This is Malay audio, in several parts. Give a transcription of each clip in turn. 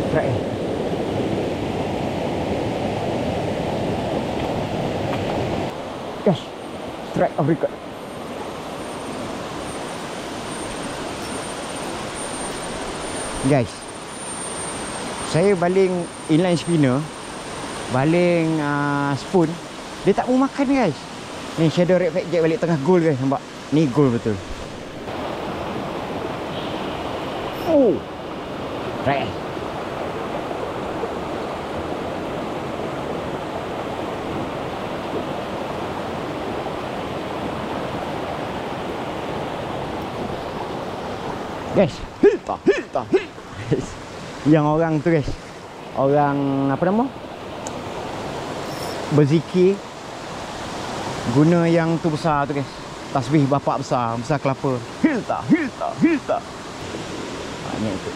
Strike. Gosh, strike of record. Guys, saya baling inline spinner, baling spoon, dia tak mau makan guys. Ni shadow red flag jet balik tengah goal guys, nampak? Ni goal betul. Oh, right. Guys, hilta. Yang orang tu guys, orang apa nama, berzikir guna yang tu besar tu guys, tasbih bapak besar kelapa. Hilta. Banyak tu.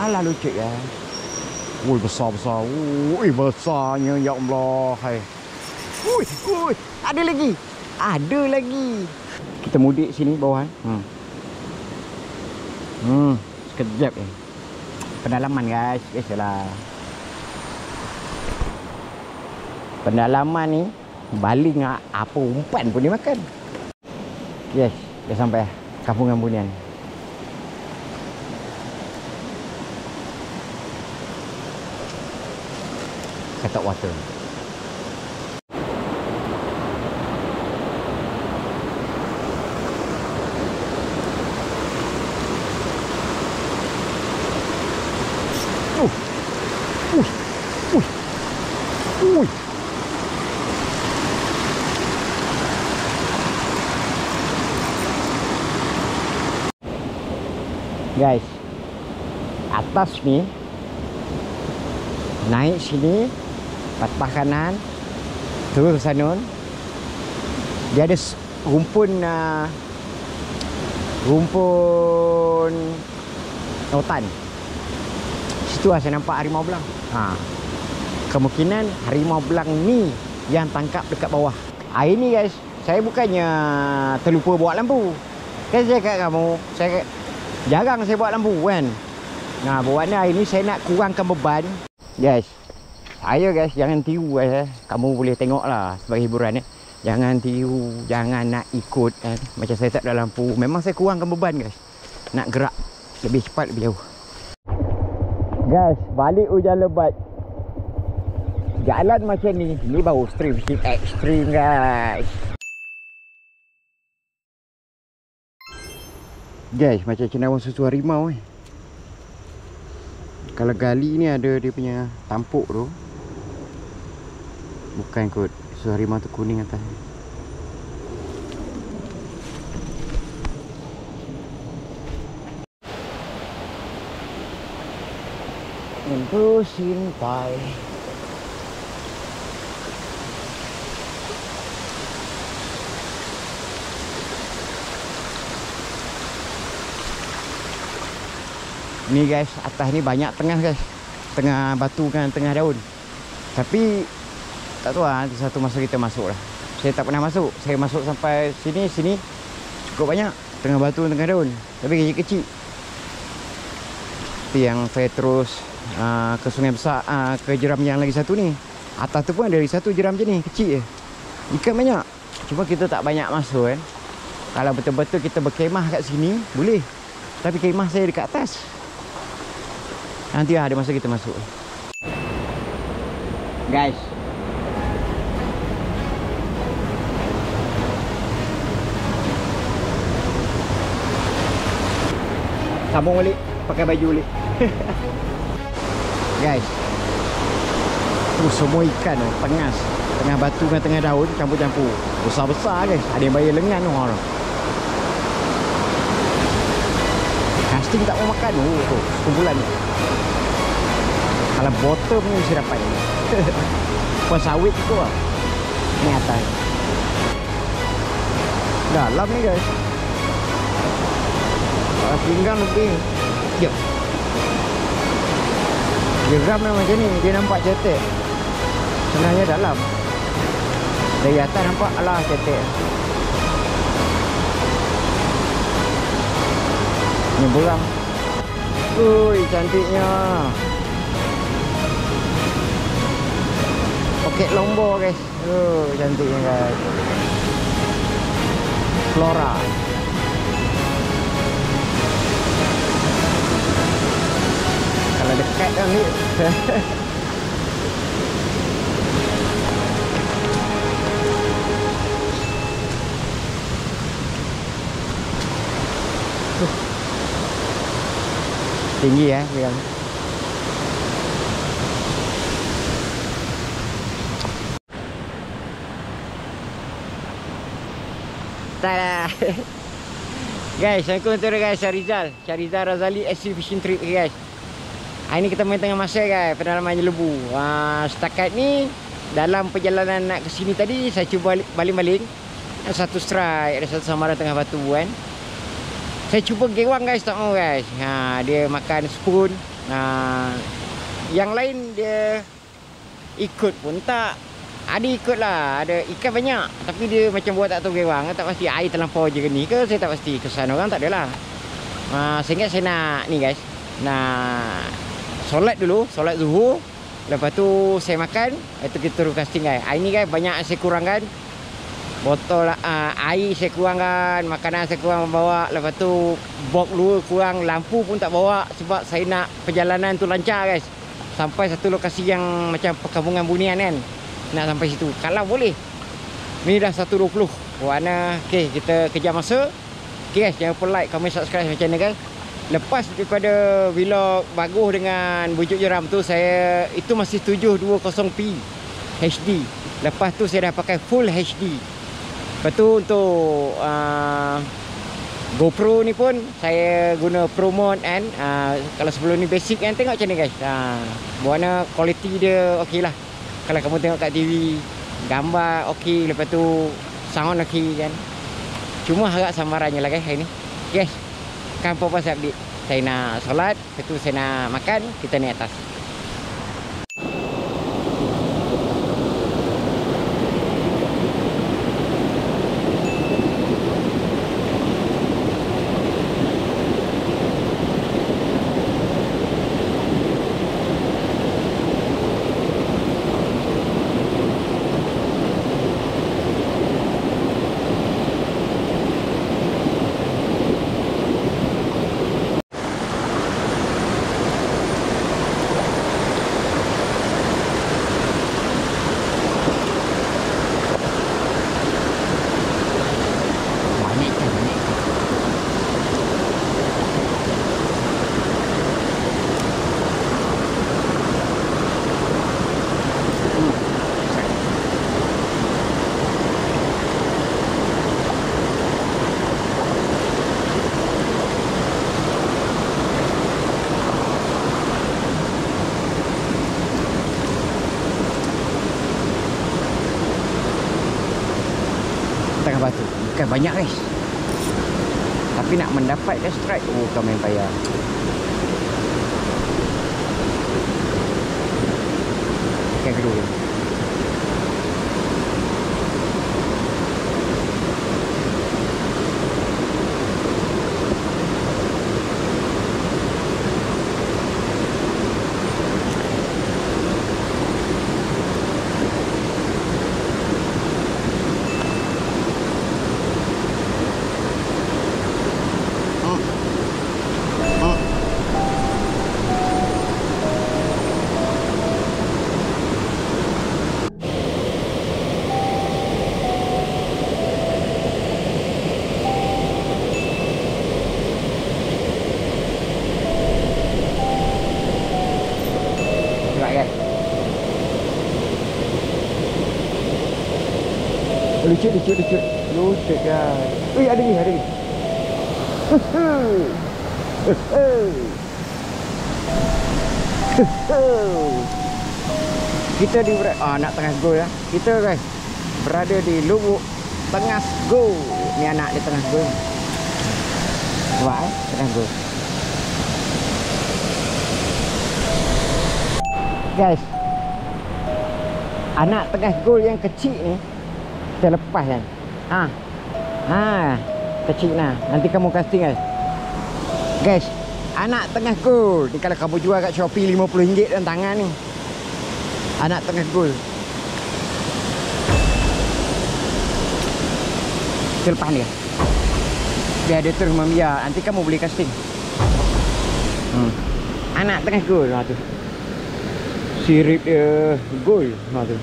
Alah lucu guys. Ui, besar. Ui, besarnya ya Allah. Hai. Ui, ada lagi. Kita mudik sini bawah. Sekejap ni. Pendalaman guys, biasalah. Pendalaman ni baling apa umpan pun dia makan. Yes, dah sampai kampungan Bunian. Katak water. Ui. Guys, atas ni naik sini, patah kanan, terus ke sana. Dia ada rumpun hutan. Situ lah saya nampak harimau belang. Kemungkinan harimau belang ni yang tangkap dekat bawah. Hari ni guys, saya bukannya terlupa bawa lampu. Kan saya kat kamu, jarang saya bawa lampu kan. Berwarna hari ni saya nak kurangkan beban. Guys, guys, jangan tiru guys. Kamu boleh tengok lah sebagai hiburan. Jangan tiru, jangan nak ikut kan. Macam saya tak ada lampu. Memang saya kurangkan beban guys. Nak gerak lebih cepat, lebih jauh. Guys, balik hujan lebat. Jalan macam ni baru stream sikit ekstrim guys. Guys, macam cendawan susu harimau Kalau gali ni ada dia punya tampuk tu. Bukan kot, susu harimau tu kuning atas. Untuk simpai. Ni guys, atas ni banyak tengah guys. Tengah batu kan, tengah daun. Tapi tak tahu lah, nanti satu masa kita masuk lah. Saya tak pernah masuk. Saya masuk sampai sini cukup banyak. Tengah batu, tengah daun. Tapi kecil-kecil. Tapi yang saya terus ke sungai besar, ke jeram yang lagi satu ni. Atas tu pun dari satu jeram je ni, kecil je. Ikan banyak. Cuma kita tak banyak masuk kan. Kalau betul-betul kita berkemah kat sini, boleh. Tapi kemah saya dekat atas. Nanti ada masa kita masuk. Guys, sambung balik, pakai baju balik. Guys, tu semua ikan pengas. Tengah batu dengan tengah daun, campur-campur. Besar-besar guys. Ada yang bayar lengan tu orang. Casting tak mau makan tu, kumpulan ni. Kalau bottom ni mesti dapat ni. Puan sawit tu lah. Ni atas. Dalam ni guys. Kalau pinggang lebih. Jom. Geram memang macam ni. Dia nampak cetek. Sebenarnya dalam. Dari atas nampak, alah cantik. Ni bulang. Ui, cantiknya. Poket Lombok guys. Cantiknya guys. Flora. Kalau dekat kan ni. Tinggi ya, bilang. Tada. Guys, Assalamualaikum tuan guys, Syarizal Razali SC Fishing Trip guys. Hari ni kita main tengah masa guys, pedalaman Jelebu. Setakat ni dalam perjalanan nak ke sini tadi saya cuba baling-baling. Satu strike, ada satu samaran tengah batu kan. Saya cuba gewang guys, tak mau guys. Dia makan spoon. Yang lain dia ikut pun tak. Ada ikut lah, ada ikan banyak. Tapi dia macam buat tak tahu gewang. Tak pasti air terlampau je ke ni ke, saya tak pasti. Kesan orang tak adalah. Sehingga saya nak ni guys, nak solat dulu, solat zuhur. Lepas tu saya makan, itu kita turun casting guys. Hari ni guys banyak saya kurangkan. Botol air saya kurangkan, makanan saya kurang bawa. Lepas tu box luar kurang, lampu pun tak bawa. Sebab saya nak perjalanan tu lancar guys. Sampai satu lokasi yang macam perkampungan bunian kan. Nak sampai situ, kalau boleh. Ni dah 1.20 warna. Okay, kita kejar masa. Okay guys, jangan lupa like, comment, subscribe macam ni guys. Lepas daripada vlog bagus dengan bujuk jeram tu, saya itu masih 720p HD. Lepas tu saya dah pakai full HD. Lepas tu untuk GoPro ni pun saya guna Pro Mode kan. Kalau sebelum ni basic kan, tengok macam ni guys. Buana kualiti dia okey lah. Kalau kamu tengok kat TV, gambar okey, lepas tu sound okey kan. Cuma harap samarannya lah guys hari ni. Guys, kan apa-apa saya update. Saya nak solat, lepas tu saya nak makan, kita naik atas. Tengah batu. Ikan banyak guys. Tapi nak mendapatkan strike, kau main payah. Ikan kedua. Lucut guys. Wih, ada ni. Kita di nak tengah go ya. Kita guys berada di Lubuk Tengah Go. Ni anak di Tengah Go. Wah, Tengah Go. Guys, anak Tengah Go yang kecil ni Terlepas kan. Ha. Ha. Kecil nah. Nanti kamu casting guys. Guys, anak tengah gol. Ni kalau kamu jual kat Shopee RM50 dalam tangan ni. Anak tengah gol. Terlepas dia. Biar dia terus membiar. Nanti kamu boleh casting. Anak tengah gol. Ha tu. Sirip dia gol. Ha tu.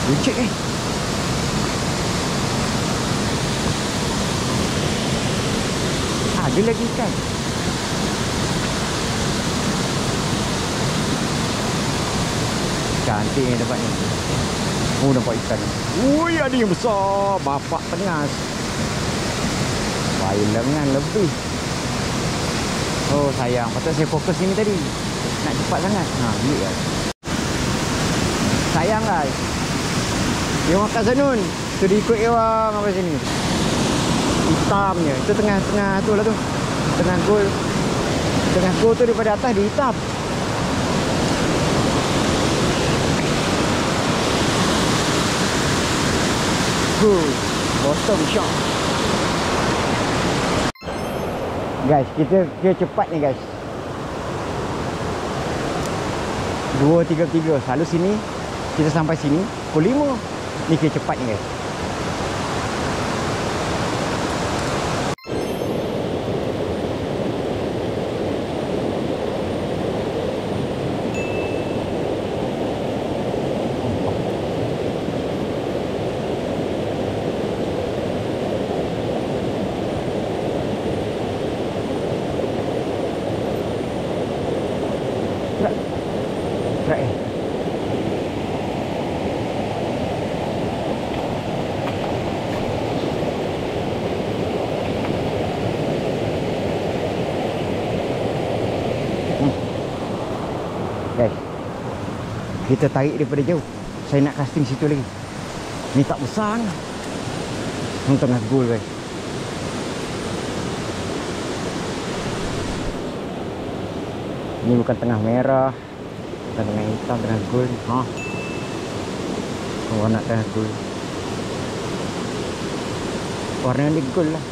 Lucik ada lagi ikan. Cantik ni dapat ni. Oh, nampak ikan. Ui, ada yang besar. Bapak tengas. Baik lengan lebih. Oh, sayang. Patut saya fokus sini tadi. Nak cepat sangat. Ha, bilik lah. Sayang guys. Dia makan sanun. Tu dia ikut dia orang apa sini. Hitamnya. Itu tengah-tengah tu lah tu. Tengah gol. Tengah gol tu daripada atas dia hitam. Good. Bottom shot. Guys, kita cepat ni guys. 2.33. Selalu sini kita sampai sini pukul 5. Ni kira cepat ni guys. Right. Guys, kita tarik daripada jauh. Saya nak casting situ lagi. Ni tak besar ni. Ni tengah gol guys. Ni bukan tengah merah, bukan tengah hitam, tengah gol. Ha. Warna tengah gol. Warna ni gol lah.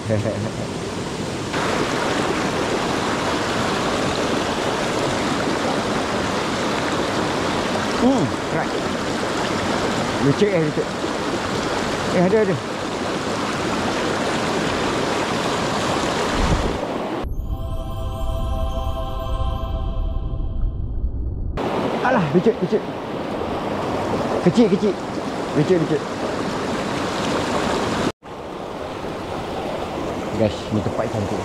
Right. Lucik lucik. Ada. Alah, lucik. Kecil. Lucik. Guys, ni tempat cantik.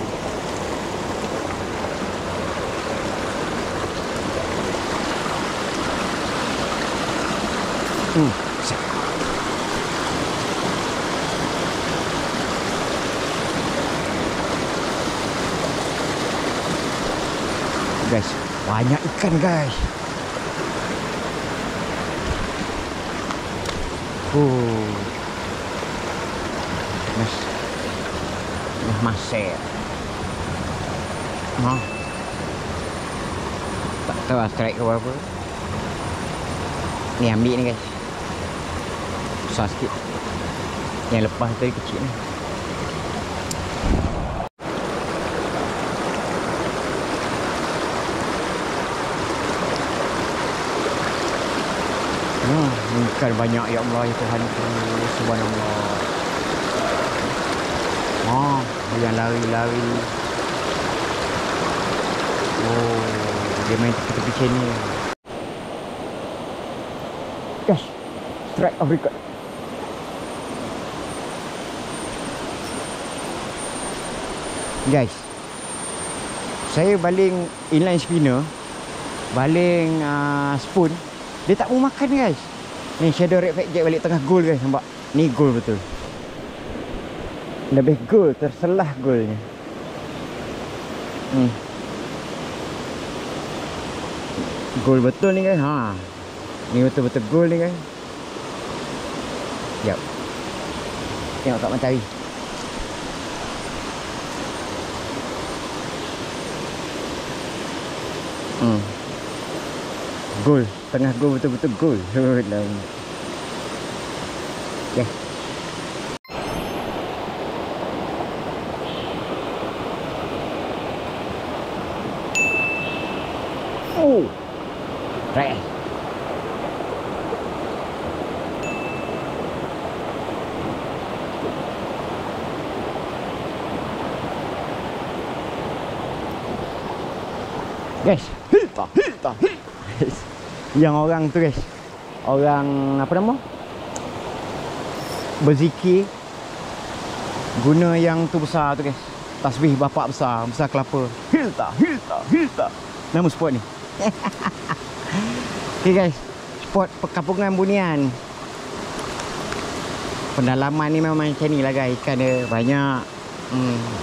Guys, banyak ikan guys. Masih. Tak tahu strike ke apa. Ni ambil ni guys. Besar sikit. Yang lepas tadi kecil ni. Ikan banyak ya Allah ya Tuhan ku, subhanallah. Yang lari-lari. Oh, dia main tepi-tepi sini. Gosh, strike of record. Guys, saya baling inline spinner, baling spoon, dia tak mau makan guys. Ni shadow red flag jet balik tengah goal guys, nampak? Ni goal betul. Lebih goal, terselah goalnya. Goal betul ni guys. Ha. Ni betul-betul goal ni guys. Jap. Tengok kat matahari. Gol. Tengah gol betul-betul gol. Okay. Oh. Right. Guys, hilta. Yang orang tu guys, orang apa nama, berzikir guna yang tu besar tu guys, tasbih bapak besar kelapa. Hilta. Nama spot ni. Okay guys, spot perkampungan Bunian. Pendalaman ni memang macam ni lah guys, ikan dia banyak.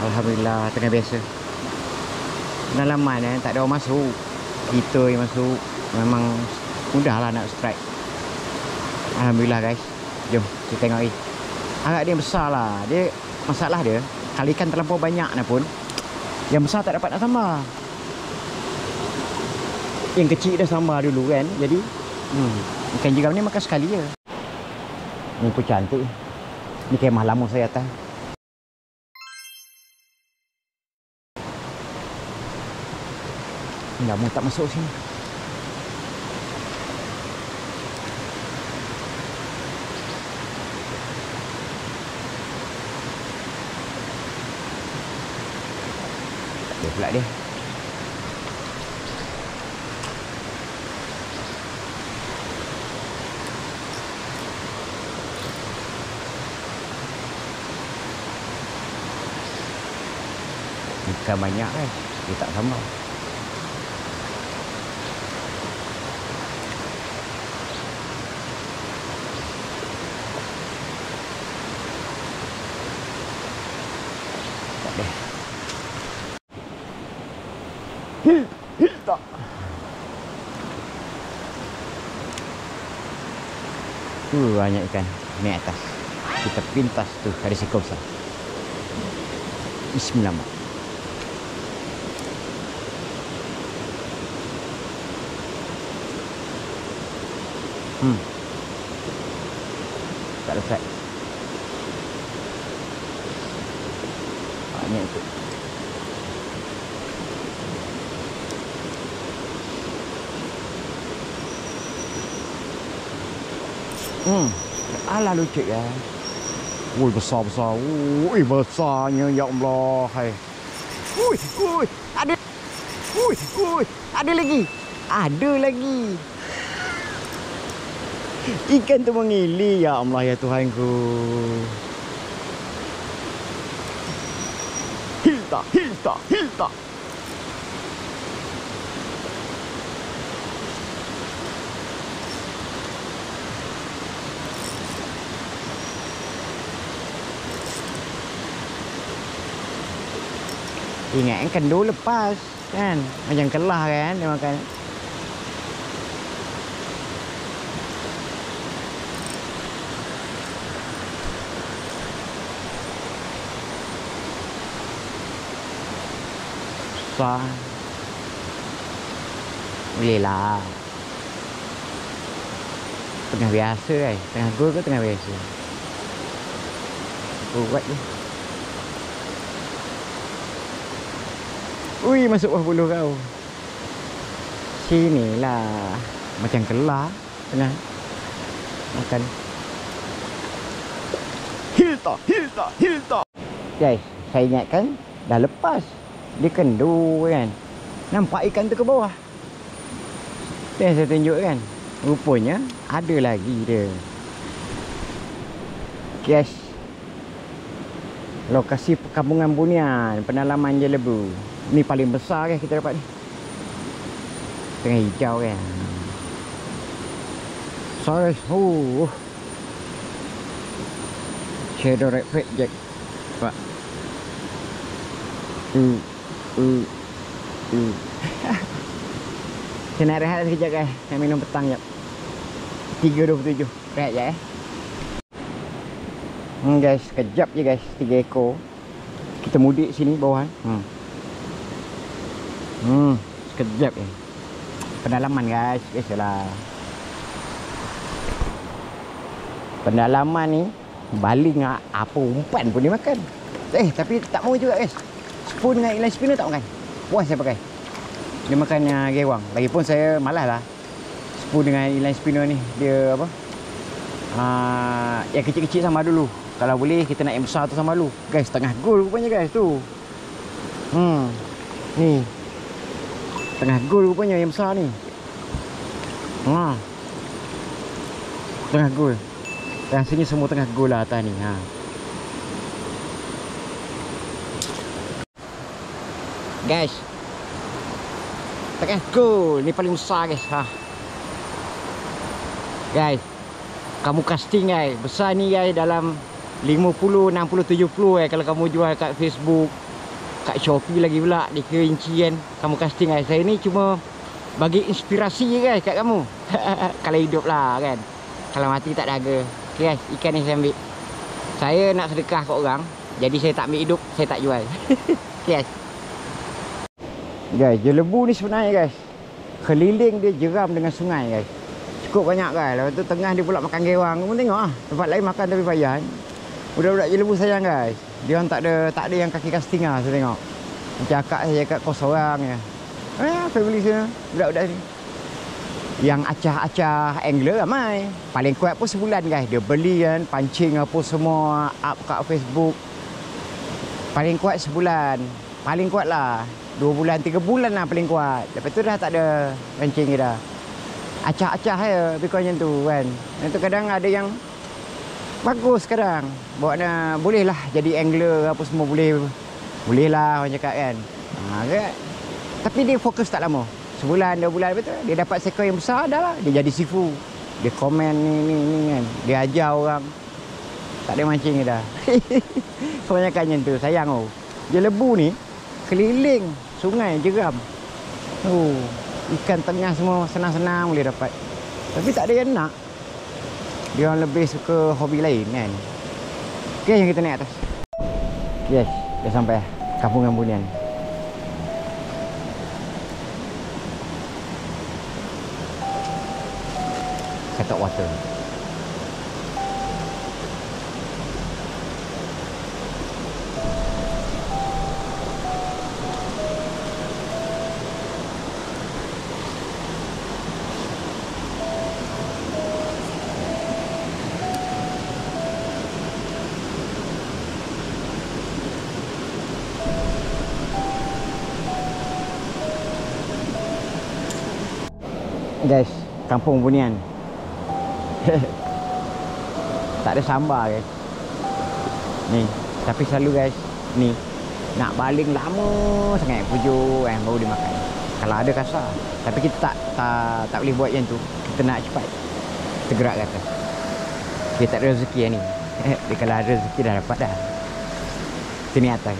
Alhamdulillah, tengah biasa. Pendalaman tak ada orang masuk, kita yang masuk. Memang mudahlah nak strike. Alhamdulillah guys. Jom kita tengok ni. Agak dia besar lah. Dia, masalah dia, kalau ikan terlampau banyak pun, yang besar tak dapat nak sambal. Yang kecil dah sambal dulu kan. Jadi ikan jeram ni makan sekali je. Ni pun cantik. Ni kemah lama saya atas. Lama tak masuk sini. Tak ada pula dia. Ikan banyak kan, dia tak sambal. Tak ada. Hilta. Banyak ikan ni atas. Kita pintas tu ada seekor besar. Bismillah. Tak ada set. Banyak tu. Alah lucu ya. Woi besar-besar. Woi besarnya ya Allah. Hai. Woi, ada. Woi, ada lagi. Ada lagi. Ikan tu mengilir ya Allah ya Tuhanku. Hilta. Ingat kan kendul lepas kan, macam kelah kan dia makan. Besar. Boleh lah. Tengah biasa kan, tengah gol ke tengah biasa. Buat je. Ui, masuk bawah buluh kau. Sinilah. Macam kelah tengah makan. Hilta. Guys, saya ingatkan dah lepas. Dia kendu kan. Nampak ikan tu ke bawah. Tu yang saya tunjuk kan. Rupanya ada lagi dia. Guys, lokasi perkampungan Bunian, pendalaman Jelebu. Ni paling besar kan kita dapat ni. Tengah hijau kan. Sorry. Shadow red flag jack. Pak. Saya nak rehat sekejap guys. Saya minum petang jap. 3.27. Rehat je Guys, sekejap je guys, 3 ekor. Kita mudik sini bawah. Sekejap je. Pendalaman guys, biasalah. Pendalaman ni baling apa umpan pun dia makan. Tapi tak mau juga guys. Spoon dengan inline spinner tak makan. Puas saya pakai. Dia makan gewang. Lagipun saya malas lah. Spoon dengan inline spinner ni dia apa? Yang kecil-kecil sama dulu. Kalau boleh kita nak yang besar tu sama dulu. Guys, tengah gol rupanya guys tu. Ni. Tengah gol rupanya yang besar ni. Tengah gol. Rasanya semua tengah gol lah atas ni. Guys, tengah gol. Ni paling besar guys. Guys, kamu casting guys. Besar ni guys dalam 50, 60, 70 kalau kamu jual kat Facebook, kat Shopee lagi pula di kerinci kan. Kamu casting guys. Saya ni cuma bagi inspirasi je guys kat kamu. Kalau hidup lah kan. Kalau mati tak dahaga. Okay guys, ikan ni saya ambil. Saya nak sedekah kat orang. Jadi saya tak ambil hidup, saya tak jual. Okay guys. Guys, jelebu ni sebenarnya guys, keliling dia jeram dengan sungai guys. Cukup banyak guys. Lepas tu tengah dia pula makan gewang. Kamu tengok tempat lain makan tapi payah. Budak-budak jelebu sayang guys. Dia orang tak ada yang kaki casting lah saya tengok. Macam akak saya kat kos orang je. Family saya budak-budak ni. Yang acah-acah angler ramai. Paling kuat pun sebulan guys. Dia beli kan, pancing apa semua, up kat Facebook. Paling kuat sebulan. Paling kuat lah 2 bulan, 3 bulan lah paling kuat. Lepas tu dah tak ada pancing ke dah. Acah-acah je lebih macam tu kan. Yang tu kadang ada yang bagus kadang. Buatnya boleh lah jadi angler apa semua boleh. Boleh lah orang cakap kan. Kan? Tapi dia fokus tak lama. Sebulan, 2 bulan betul. Dia dapat seekor yang besar dah lah. Dia jadi sifu. Dia komen ni kan. Dia ajar orang. Tak ada mancing dah. Kebanyakan macam tu. Sayang oh. Jelebu ni keliling sungai jeram. Ikan tengah semua senang-senang boleh dapat. Tapi tak ada yang nak. Dia orang lebih suka hobi lain kan. Okay, yang kita naik atas. Yes, dah sampai Kampungan Bunian. Katok water. Guys, Kampung Bunian. Tak ada sambar guys. Ni, tapi selalu guys, ni nak baling lama sangat pujuk baru dia makan. Kalau ada kasar. Tapi kita tak boleh buat yang tu. Kita nak cepat. Kita gerak ke atas. Dia tak ada rezeki yang ni. Dia kalau ada rezeki dah dapat dah. Sini atas.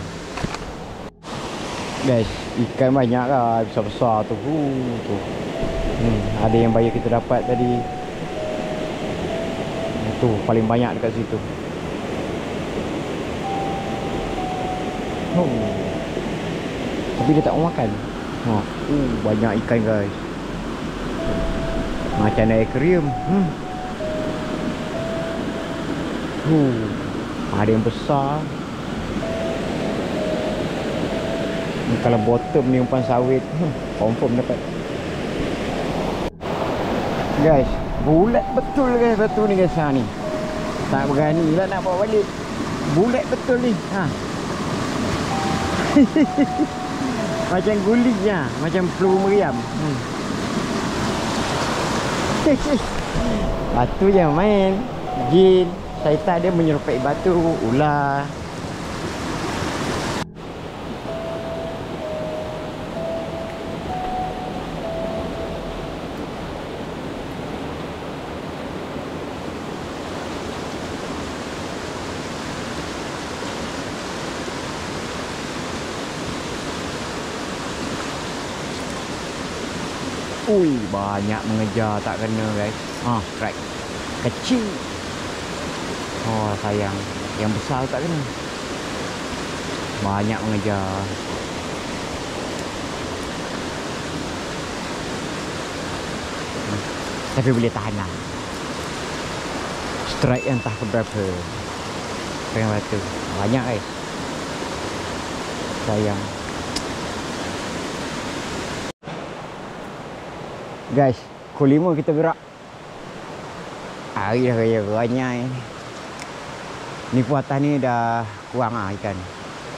Guys, ikan banyak lah. Besar-besar tu. Ada yang bayar kita dapat tadi. Tu paling banyak dekat situ. Tapi dia tak mau makan. Banyak ikan guys. Macam ada akuarium. Ada yang besar. Kalau bottom ni umpan sawit, confirm dapat. Guys, bulat betul guys batu ni guys ni. Tak berani lah nak bawa balik. Bulat betul ni. Macam guling ya, macam peluru meriam. Batu je main. Jin, syaitan dia menyerupai batu, ular. Banyak mengejar tak kena guys. Strike kecil. Sayang. Yang besar tak kena. Banyak mengejar. Tapi boleh tahan lah. Strike yang entah keberapa. Tengah batu. Banyak guys. Sayang. Guys, pukul 5 kita gerak. Hari dah raya banyak ni. Ni pun atas ni dah kurang lah ikan.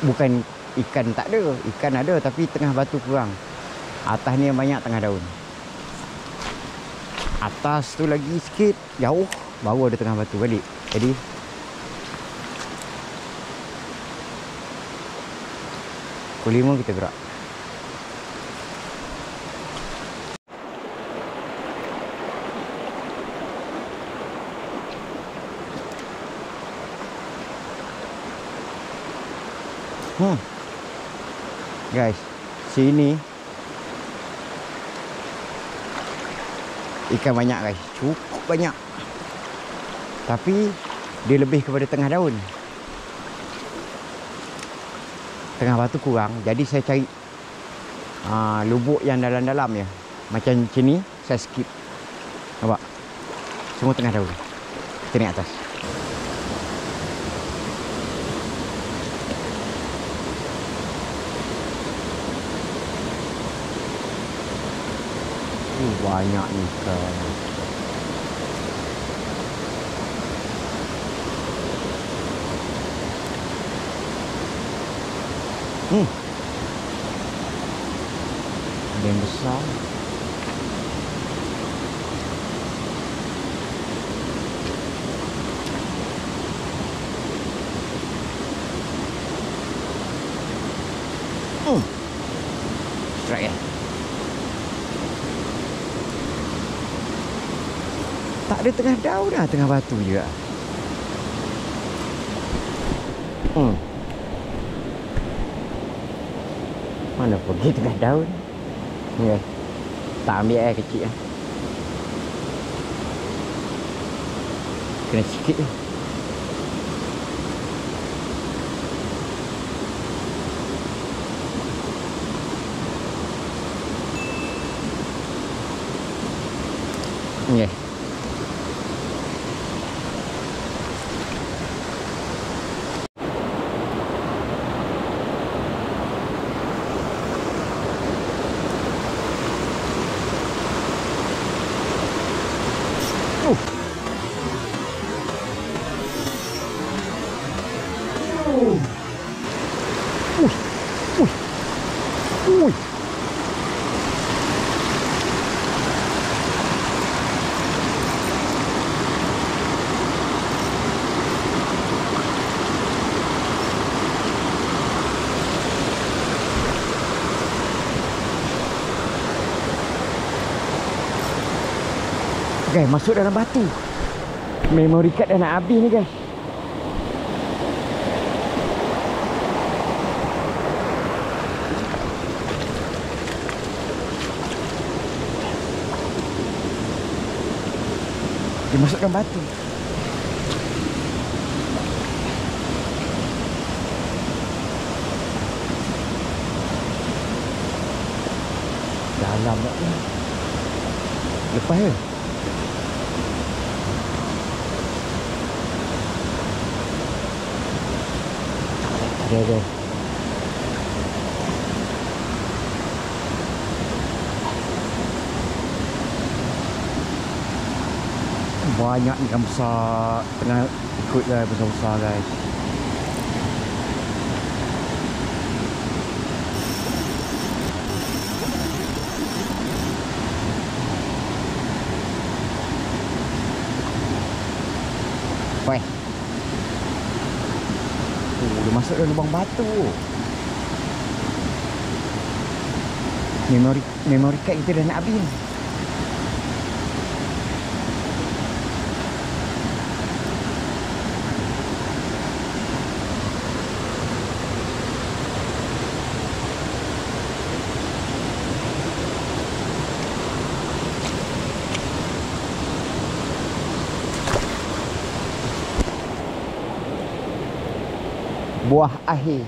Bukan ikan tak ada. Ikan ada tapi tengah batu kurang. Atas ni yang banyak tengah daun. Atas tu lagi sikit jauh baru ada tengah batu balik. Jadi pukul 5 kita gerak. Guys, sini ikan banyak guys, cukup banyak. Tapi dia lebih kepada tengah daun. Tengah batu kurang, jadi saya cari lubuk yang dalam-dalam ya. Macam ni saya skip. Nampak? Semua tengah daun. Kita naik atas. Banyak ikan. Ada yang besar. Strike ya. Tak ada tengah daun dah, tengah batu juga. Mana pergi tengah daun? Ni guys. Tak ambil air kecil lah. Kena sikit je. Ni guys. Guys, masuk dalam batu. Memory card dah nak habis ni guys. Dia masuk dalam batu. Dalam tak ni. Lepas ke? Ada. Banyak ikan besar. Tengah ikut guys, besar-besar guys. Weh. Dia masuk dalam lubang batu. Memory card kita dah nak habis. buah akhir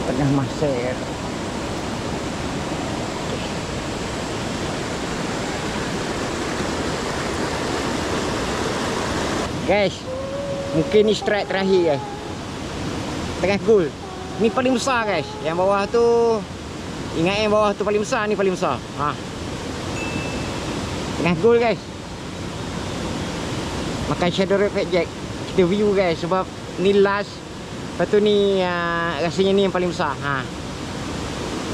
tengah maser. Guys, mungkin ni strike terakhir guys. Tengah gol. Ni paling besar guys. Yang bawah tu, ingat yang bawah tu paling besar, ni paling besar. Ha. Tengah gol guys. Makan shadow red fat jack. Kita view guys sebab ni last. Lepas tu ni rasanya ni yang paling besar. Ha.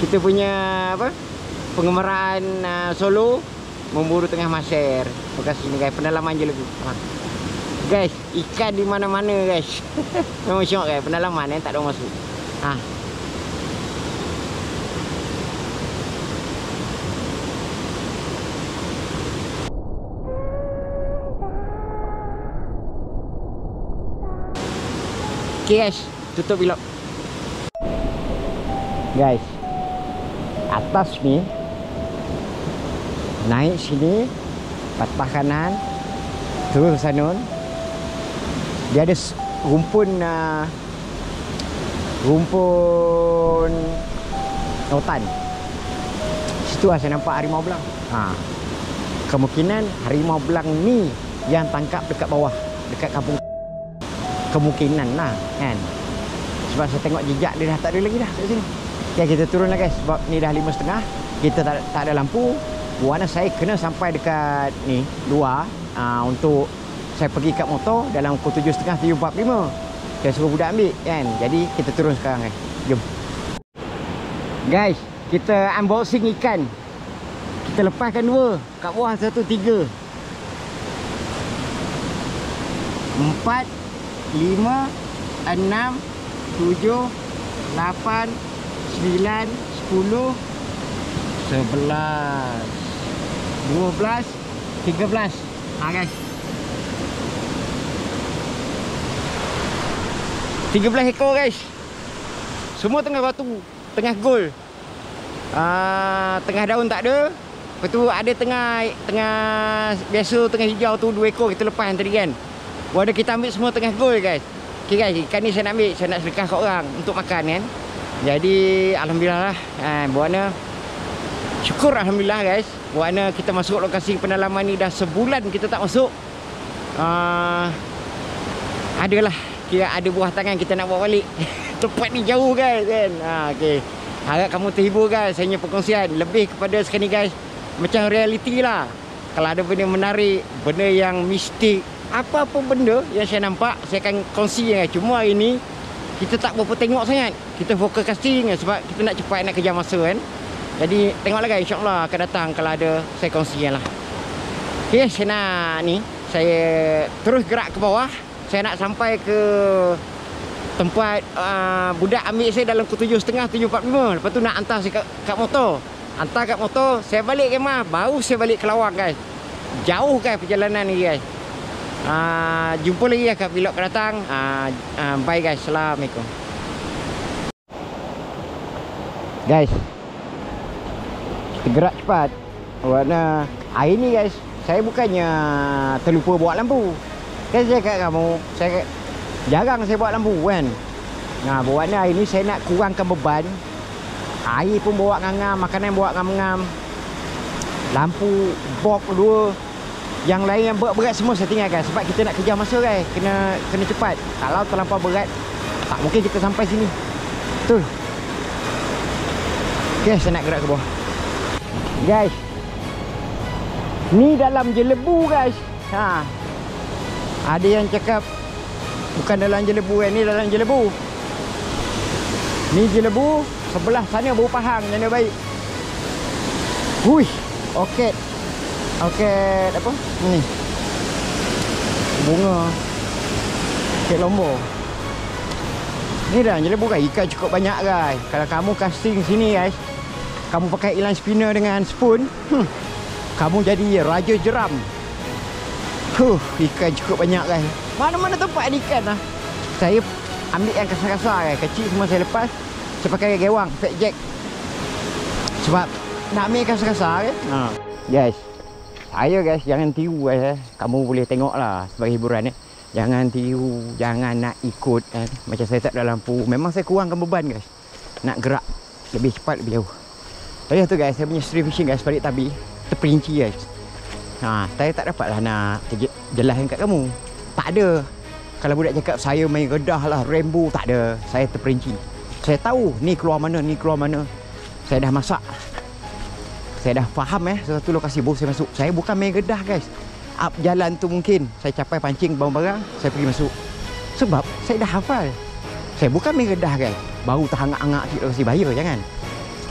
Kita punya apa? Pengemaraan solo memburu tengah maser. Terima kasih ni guys, pendalaman je lagu. Ha. Guys, ikan di mana-mana guys. Memang syok guys, pendalaman tak ada masuk. Ha. Okay guys, tutup vlog. Guys, atas ni naik sini, patah kanan, terus sana. Dia ada rumpun hutan. Situ lah saya nampak harimau belang. Ha. Kemungkinan harimau belang ni yang tangkap dekat bawah, dekat kampung. Kemungkinan lah kan. Sebab saya tengok jejak dia dah tak ada lagi dah kat sini. Ya, kita turun lah guys. Sebab ni dah 5.30. Kita tak ada lampu. Buatnya saya kena sampai dekat ni luar untuk saya pergi kat motor dalam pukul 7.30, 7.45. Saya suruh budak ambil kan. Jadi kita turun sekarang guys. Jom. Guys, kita unboxing ikan. Kita lepaskan 2. Kat bawah 1, 3, 4, 5, 6, 7, 8, 9, 10, 11, 12, 13. Ha guys, 13 ekor guys. Semua tengah batu, tengah gol. Tengah daun tak ada. Lepas tu ada tengah biasa tengah hijau tu 2 ekor kita lepas tadi kan. Wadah kita ambil semua tengah gol guys. Okay guys, ikan ni saya nak ambil, saya nak sedekah kat orang untuk makan kan. Jadi alhamdulillah lah. Buatnya syukur alhamdulillah guys. Buatnya kita masuk lokasi pendalaman ni dah sebulan kita tak masuk. Adalah kira ada buah tangan kita nak bawa balik. Tempat ni jauh guys kan. Okay. Harap kamu terhibur guys. Saya punya perkongsian lebih kepada sekarang ni guys, macam realiti lah. Kalau ada benda menarik, benda yang mistik, apa-apa benda yang saya nampak, saya akan kongsi kan. Cuma hari ni kita tak berapa tengok sangat. Kita fokus casting kan, sebab kita nak cepat nak kejar masa kan. Jadi tengoklah guys, insyaAllah akan datang kalau ada saya kongsikan lah. Okay, saya nak ni, saya terus gerak ke bawah. Saya nak sampai ke tempat budak ambil saya dalam pukul 7.30, 7.45. Lepas tu nak hantar saya kat motor. Hantar kat motor, saya balik kemah. Baru saya balik ke Lawang guys. Jauh guys perjalanan ni guys. Jumpa lagi ya kat vlog akan datang. Bye guys. Assalamualaikum. Guys, kita gerak cepat. Warna hari ni guys, saya bukannya terlupa bawa lampu. Kan saya kat kamu, saya jarang saya bawa lampu kan. Buatnya hari ni saya nak kurangkan beban. Air pun bawa ngam-ngam, makanan bawa ngam-ngam. Lampu box 2. Yang lain yang berat-berat semua saya tinggalkan sebab kita nak kejar masa guys. Kena cepat. Kalau terlampau berat, tak mungkin kita sampai sini. Betul. Okey, saya nak gerak ke bawah. Guys, ni dalam jelebu guys. Ada yang cakap bukan dalam jelebu kan, ni dalam jelebu. Ni jelebu, sebelah sana bau pahang yang baik. Hui, okey. Okey, apa? Ni. Bunga. Okey, lombor. Ni dah jelebu guys, ikan cukup banyak guys. Kalau kamu casting sini guys, kamu pakai ikan spinner dengan spoon, kamu jadi raja jeram. Ikan cukup banyak guys. Mana-mana tempat ada ikan lah. Saya ambil yang kasar-kasar guys. Kecil semua saya lepas. Saya pakai gewang, fat jack. Sebab nak ambil kasar-kasar kan. Guys, saya guys jangan tiru guys. Kamu boleh tengok lah sebagai hiburan Jangan tiru, jangan nak ikut kan. Macam saya tak ada lampu, memang saya kurangkan beban guys. Nak gerak lebih cepat, lebih jauh. Lepas tu guys, saya punya stream fishing guys, balik tabi terperinci guys. Saya tak dapatlah nak jelaskan kat kamu. Tak ada. Kalau budak cakap saya main redah lah, rainbow, tak ada. Saya terperinci. Saya tahu ni keluar mana, ni keluar mana. Saya dah masak. Saya dah faham satu lokasi baru saya masuk. Saya bukan main redah guys. Up jalan tu mungkin saya capai pancing barang-barang, saya pergi masuk. Sebab saya dah hafal. Saya bukan main redah guys. Baru terhangak-hangak sikit lokasi bahaya, jangan.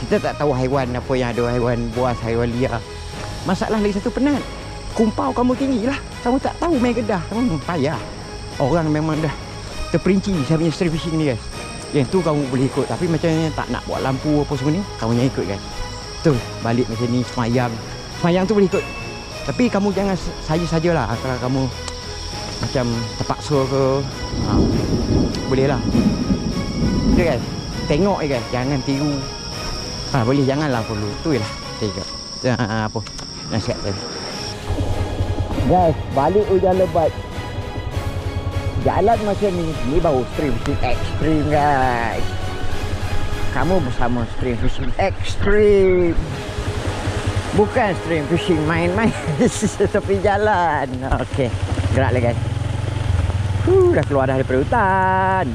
Kita tak tahu haiwan apa yang ada, haiwan buas, haiwan liar. Masalah lagi satu, penat. Kumpau kamu tinggi lah. Kamu tak tahu main redah, kamu payah. Orang memang dah terperinci saya punya stream fishing ni guys. Yang tu kamu boleh ikut. Tapi macam ni tak nak buat lampu apa semua ni, kamu jangan ikut guys. Betul, balik macam ni, semayang. Semayang tu boleh ikut. Tapi kamu jangan saja-sajalah. Kalau kamu macam terpaksa ke, boleh lah. Okay guys, tengok guys, jangan tiru. Boleh janganlah perlu. Tu lah saya cakap. Apa nasihat saya. Guys, balik hujan lebat, jalan macam ni baru stream fishing ekstrim guys. Kamu bersama stream fishing ekstrim, bukan stream fishing main-main tepi jalan. Okey, gerak lah guys. Dah keluar dah daripada hutan.